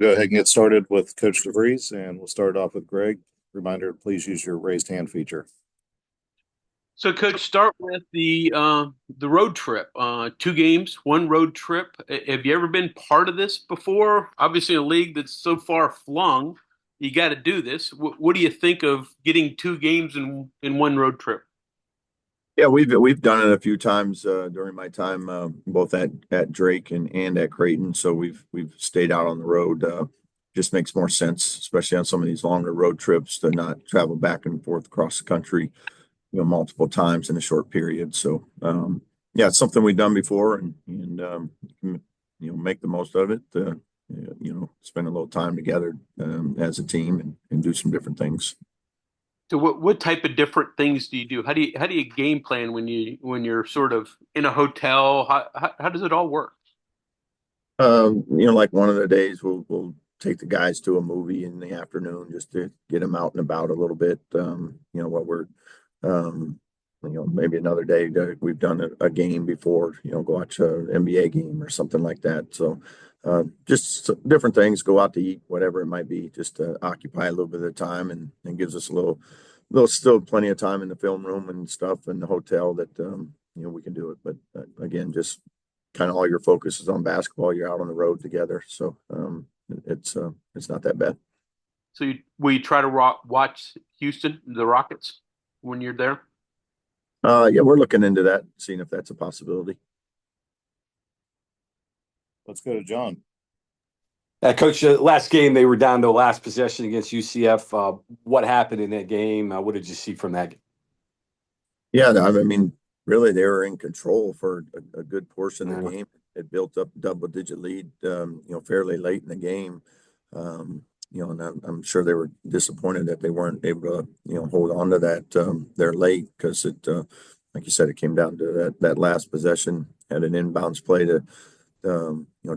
Go ahead and get started with Coach DeVries, and we'll start off with Greg. Reminder, please use your raised hand feature. So, Coach, start with the road trip. 2 games, one road trip. Have you ever been part of this before? Obviously, a league that's so far flung, you got to do this. What do you think of getting 2 games in one road trip? Yeah, we've done it a few times during my time both at Drake and at Creighton. So we've stayed out on the road. Just makes more sense, especially on some of these longer road trips, to not travel back and forth across the country, multiple times in a short period. So yeah, it's something we've done before, and make the most of it. Spend a little time together as a team and do some different things. So, what type of different things do you do? How do you game plan when you're sort of in a hotel? How does it all work? Like one of the days we'll take the guys to a movie in the afternoon just to get them out and about a little bit. What we're um, maybe another day that we've done a game before, go watch a NBA game or something like that. So just different things, go out to eat, whatever it might be, just to occupy a little bit of the time and gives us a little still plenty of time in the film room and stuff in the hotel that we can do it. But again, just kind of all your focus is on basketball. You're out on the road together, so it's not that bad. So, will you try to watch Houston, the Rockets, when you're there? Yeah, we're looking into that, seeing if that's a possibility. Let's go to John. Coach, last game they were down to the last possession against UCF. What happened in that game? What did you see from that game? Yeah, I mean, really, they were in control for a good portion of the Uh, game. It built up double-digit lead, fairly late in the game. And I'm sure they were disappointed that they weren't able to, hold on to that there late because like you said, it came down to that last possession. Had an inbounds play to,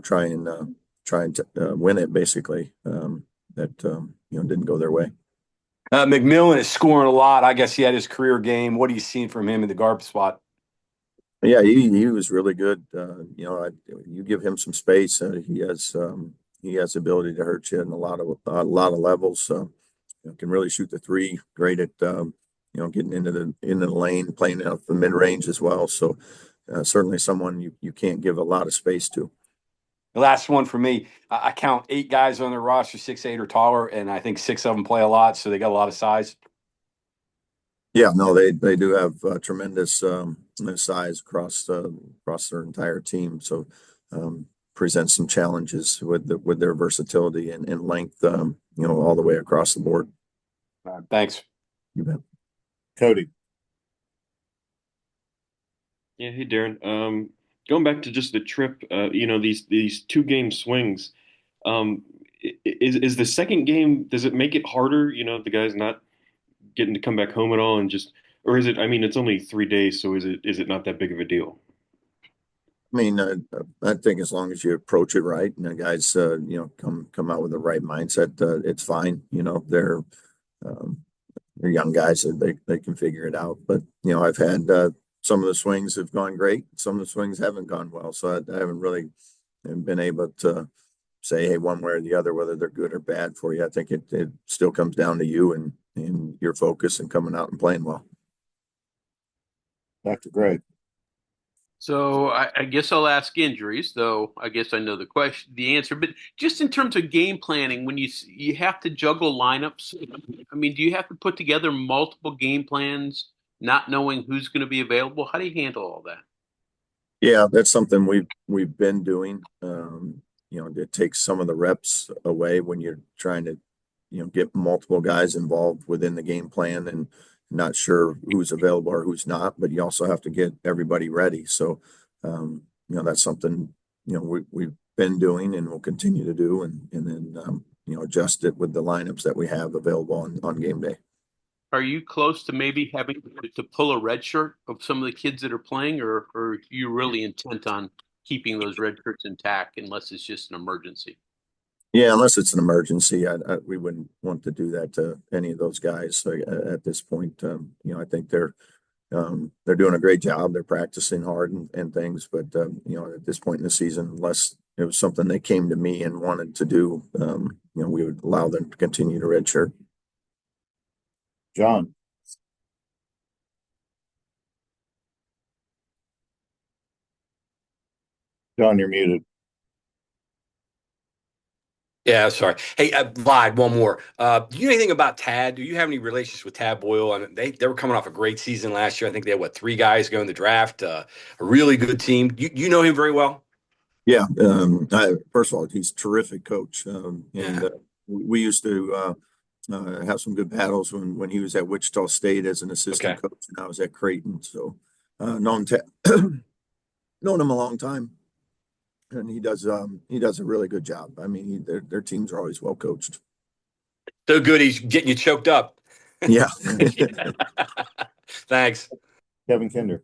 try and win it basically. That didn't go their way. McMillan is scoring a lot. I guess he had his career game. What are you seeing from him in the guard spot? Yeah, he was really good. You give him some space, he has the ability to hurt you in a lot of levels. Can really shoot the three. Great at getting into the lane, playing out the mid range as well. So certainly someone you can't give a lot of space to. The last one for me, I count 8 guys on their roster, 6'8" or taller, and I think 6 of them play a lot, so they got a lot of size. Yeah, no, they do have tremendous size across their entire team. So presents some challenges with their versatility and length, all the way across the board. Thanks. You bet. Cody. Yeah, hey Darren. Going back to just the trip, these 2 game swings. Um, is the second game, does it make it harder? The guy's not getting to come back home at all, and just, or is it? I mean, it's only 3 days, so is it not that big of a deal? I mean, I think as long as you approach it right and the guys, come out with the right mindset, it's fine. Um, they're young guys, so they can figure it out. But I've had some of the swings have gone great, some of the swings haven't gone well. So I haven't really been able to say, hey, one way or the other, whether they're good or bad for you. I think it still comes down to you and your focus and coming out and playing well. Dr. Greg. So, I guess I'll ask injuries, though I guess I know the answer. But just in terms of game planning, when you have to juggle lineups, I mean, do you have to put together multiple game plans, not knowing who's going to be available? How do you handle all that? Yeah, that's something we've been doing. It takes some of the reps away when you're trying to, get multiple guys involved within the game plan and not sure who's available or who's not, but you also have to get everybody ready. So, that's something, we've been doing and will continue to do and then, adjust it with the lineups that we have available on game day. Are you close to maybe having to pull a red shirt of some of the kids that are playing, or are you really intent on keeping those red shirts intact unless it's just an emergency? Yeah, unless it's an emergency, we wouldn't want to do that to any of those guys at this point. I think they're doing a great job. They're practicing hard and things, but at this point in the season, unless it was something they came to me and wanted to do, we would allow them to continue to redshirt. John. John, you're muted. Yeah, sorry. Hey, Vlad, one more. Do you know anything about Tad? Do you have any relations with Tad Boyle? I mean, they were coming off a great season last year. I think they had, 3 guys go in the draft, a really good team. You know him very well? Yeah. First of all, he's a terrific coach. We used to have some good battles when he was at Wichita State as an assistant coach, and I was at Creighton. So known him a long time. And he does a really good job. I mean, their teams are always well coached. So good, he's getting you choked up. Yeah. Thanks. Kevin Kinder.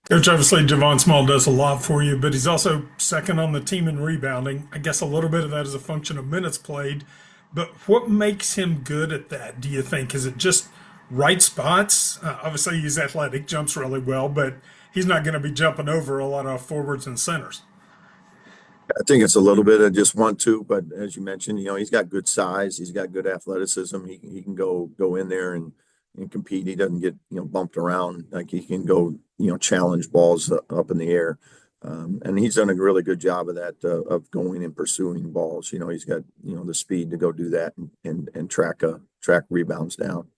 Coach, obviously, Javon Small does a lot for you, but he's also second on the team in rebounding. I guess a little bit of that is a function of minutes played. But what makes him good at that, do you think? Is it just right spots? Obviously, he's athletic, jumps really well, but he's not going to be jumping over a lot of forwards and centers. I think it's a little bit of just 1-2, but as you mentioned, he's got good size, he's got good athleticism. He can go in there and compete. He doesn't get bumped around. Like, he can go challenge balls up in the air, and he's done a really good job of that, of going and pursuing balls. He's got the speed to go do that and track rebounds down.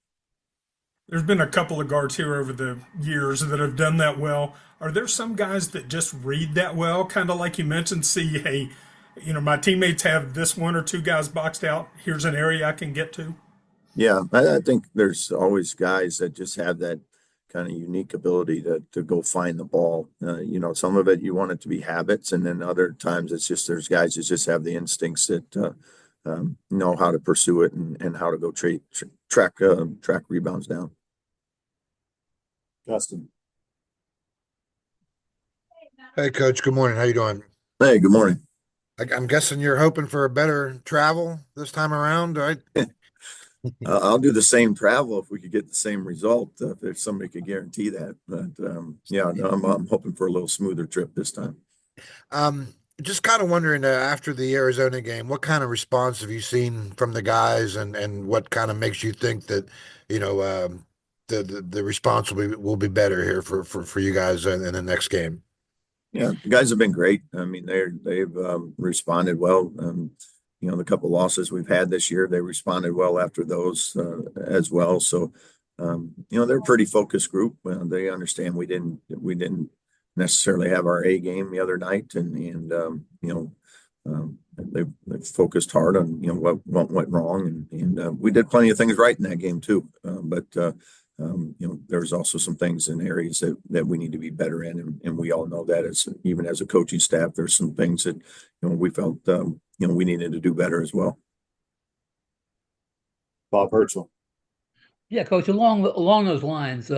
There's been a couple of guards here over the years that have done that well. Are there some guys that just read that well? Kind of like you mentioned, see, hey, my teammates have this 1 or 2 guys boxed out. Here's an area I can get to. Yeah, I think there's always guys that just have that kind of unique ability to go find the ball. Some of it you want it to be habits, and then other times it's just there's guys that just have the instincts that know how to pursue it and how to go track rebounds down. Justin. Hey, Coach. Good morning. How you doing? Hey, good morning. I'm guessing you're hoping for a better travel this time around, right? I'll do the same travel if we could get the same result, if somebody could guarantee that. But I'm hoping for a little smoother trip this time. Just kind of wondering, after the Arizona game, what kind of response have you seen from the guys, and what kind of makes you think that the response will be better here for you guys in the next game? Yeah, the guys have been great. I mean, they've responded well. The couple losses we've had this year, they responded well after those as well. So, they're a pretty focused group. They understand we didn't necessarily have our A game the other night, and they've focused hard on what went wrong, and we did plenty of things right in that game too. But there's also some things in areas that we need to be better in, and we all know that even as a coaching staff, there's some things that we felt we needed to do better as well. Bob Hertzl. Yeah, Coach. Along those lines,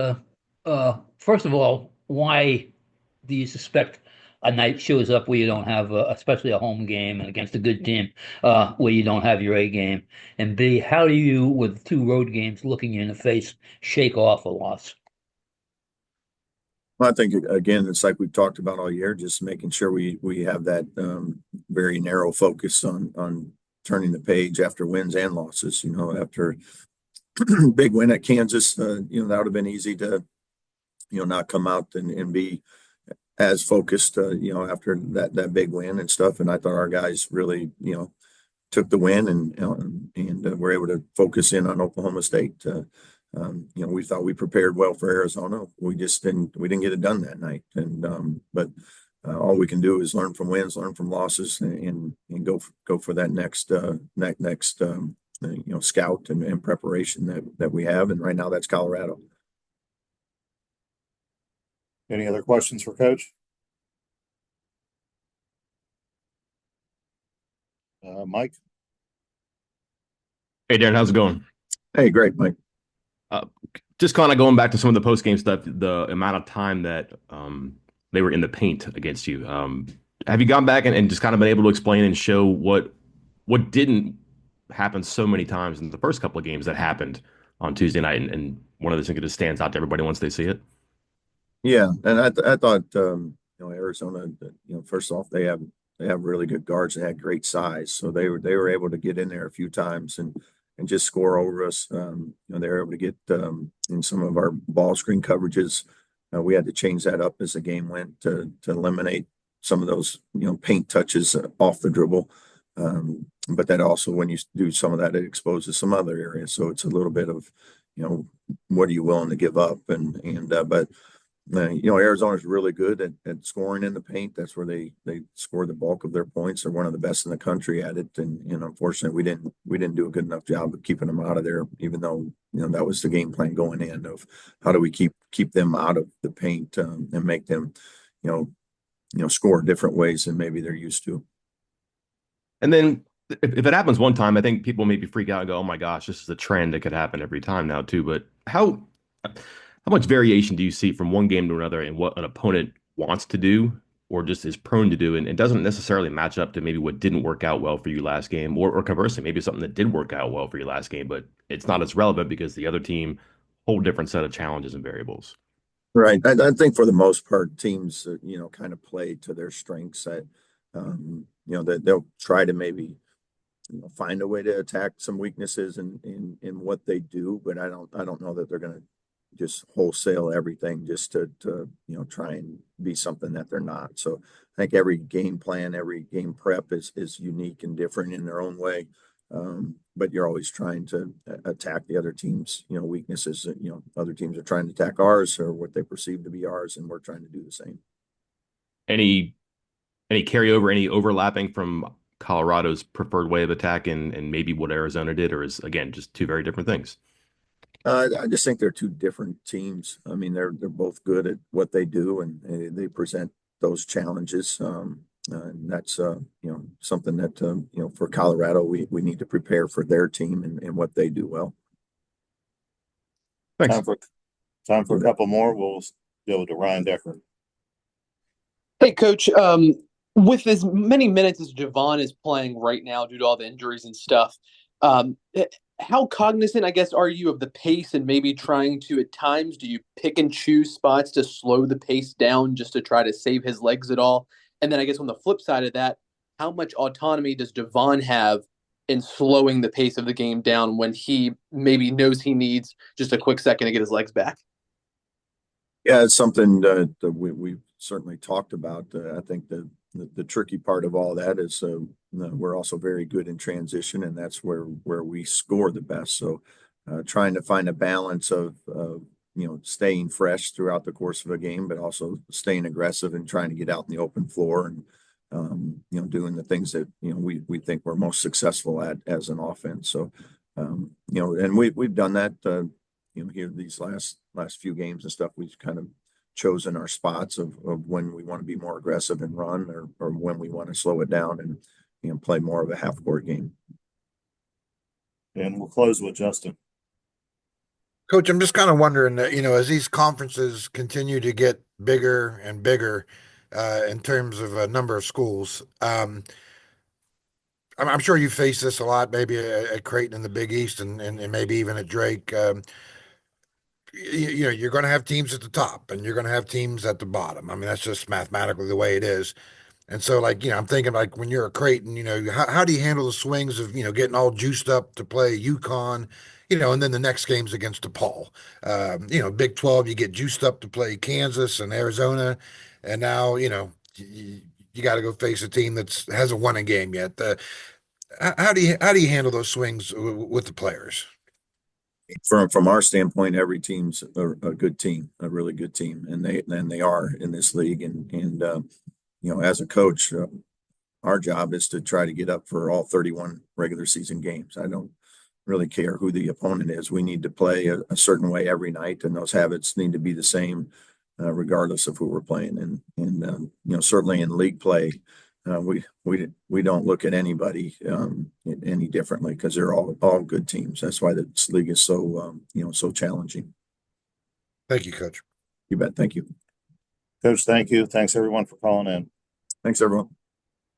first of all, why do you suspect a night shows up where you don't have, especially a home game and against a good team, where you don't have your A game? And B, how do you, with 2 road games looking you in the face, shake off a loss? Well, I think, again, it's like we've talked about all year, just making sure we have that very narrow focus on turning the page after wins and losses. After big win at Kansas, that would have been easy to, not come out and be as focused, after that big win and stuff. And I thought our guys really, took the win and were able to focus in on Oklahoma State. We thought we prepared well for Arizona. We just didn't get it done that night. But all we can do is learn from wins, learn from losses, and go for that next scout and preparation that we have. And right now that's Colorado. Any other questions for Coach? Mike? Hey, Darren, how's it going? Hey, great, Mike. Just kind of going back to some of the post-game stuff, the amount of time that they were in the paint against you. Have you gone back and just kind of been able to explain and show what didn't happen so many times in the first couple of games that happened on Tuesday night, and one of the things that just stands out to everybody once they see it? Yeah, and I thought Arizona, first off, they have really good guards. They had great size, so they were able to get in there a few times and just score over us. They were able to get in some of our ball screen coverages. We had to change that up as the game went to eliminate some of those paint touches off the dribble. But that also, when you do some of that, it exposes some other areas. So it's a little bit of what are you willing to give up? But Arizona's really good at scoring in the paint. That's where they score the bulk of their points. They're one of the best in the country at it. And unfortunately, we didn't do a good enough job of keeping them out of there, even though that was the game plan going in of how do we keep them out of the paint and make them score different ways than maybe they're used to. And then if it happens one time, I think people maybe freak out and go, "Oh my gosh, this is a trend that could happen every time now too." But how much variation do you see from one game to another in what an opponent wants to do or just is prone to do, and it doesn't necessarily match up to maybe what didn't work out well for you last game, or conversely, maybe something that did work out well for you last game, but it's not as relevant because the other team whole different set of challenges and variables. Right. I think for the most part, teams kind of play to their strengths. That that they'll try to maybe find a way to attack some weaknesses in what they do, but I don't know that they're going to just wholesale everything just to try and be something that they're not. So I think every game plan, every game prep is unique and different in their own way. But you're always trying to attack the other team's weaknesses. Other teams are trying to attack ours or what they perceive to be ours, and we're trying to do the same. Any carryover, any overlapping from Colorado's preferred way of attack and maybe what Arizona did, or is again just two very different things? I just think they're two different teams. I mean, they're both good at what they do, and they present those challenges. And that's something that for Colorado we need to prepare for their team and what they do well. Thanks. Time for a couple more. We'll go to Ryan Decker. Hey, Coach. With as many minutes as Javon is playing right now due to all the injuries and stuff, how cognizant, I guess, are you of the pace and maybe trying to, at times, do you pick and choose spots to slow the pace down just to try to save his legs at all? And then I guess on the flip side of that, how much autonomy does Javon have in slowing the pace of the game down when he maybe knows he needs just a quick second to get his legs back? Yeah, it's something that we certainly talked about. I think the tricky part of all that is we're also very good in transition, and that's where we score the best. So trying to find a balance of staying fresh throughout the course of a game, but also staying aggressive and trying to get out in the open floor and doing the things that we think we're most successful at as an offense. So and we've done that here these last few games and stuff. We've kind of chosen our spots of when we want to be more aggressive and run, or when we want to slow it down and play more of a half court game. And we'll close with Justin. Coach, I'm just kind of wondering, as these conferences continue to get bigger and bigger in terms of a number of schools, I'm sure you face this a lot, maybe at Creighton in the Big East and maybe even at Drake. You're going to have teams at the top and you're going to have teams at the bottom. I mean, that's just mathematically the way it is. And so, I'm thinking when you're a Creighton, how do you handle the swings of, getting all juiced up to play UConn, and then the next game's against DePaul. Big 12, you get juiced up to play Kansas and Arizona. And now, you got to go face a team that hasn't won a game yet. How do you handle those swings with the players? From our standpoint, every team's a good team, a really good team, and they are in this league. And as a coach, our job is to try to get up for all 31 regular season games. I don't really care who the opponent is. We need to play a certain way every night, and those habits need to be the same regardless of who we're playing. And certainly in league play, we don't look at anybody any differently because they're all good teams. That's why this league is so so challenging. Thank you, Coach. You bet. Thank you, Coach. Thank you. Thanks everyone for calling in. Thanks everyone.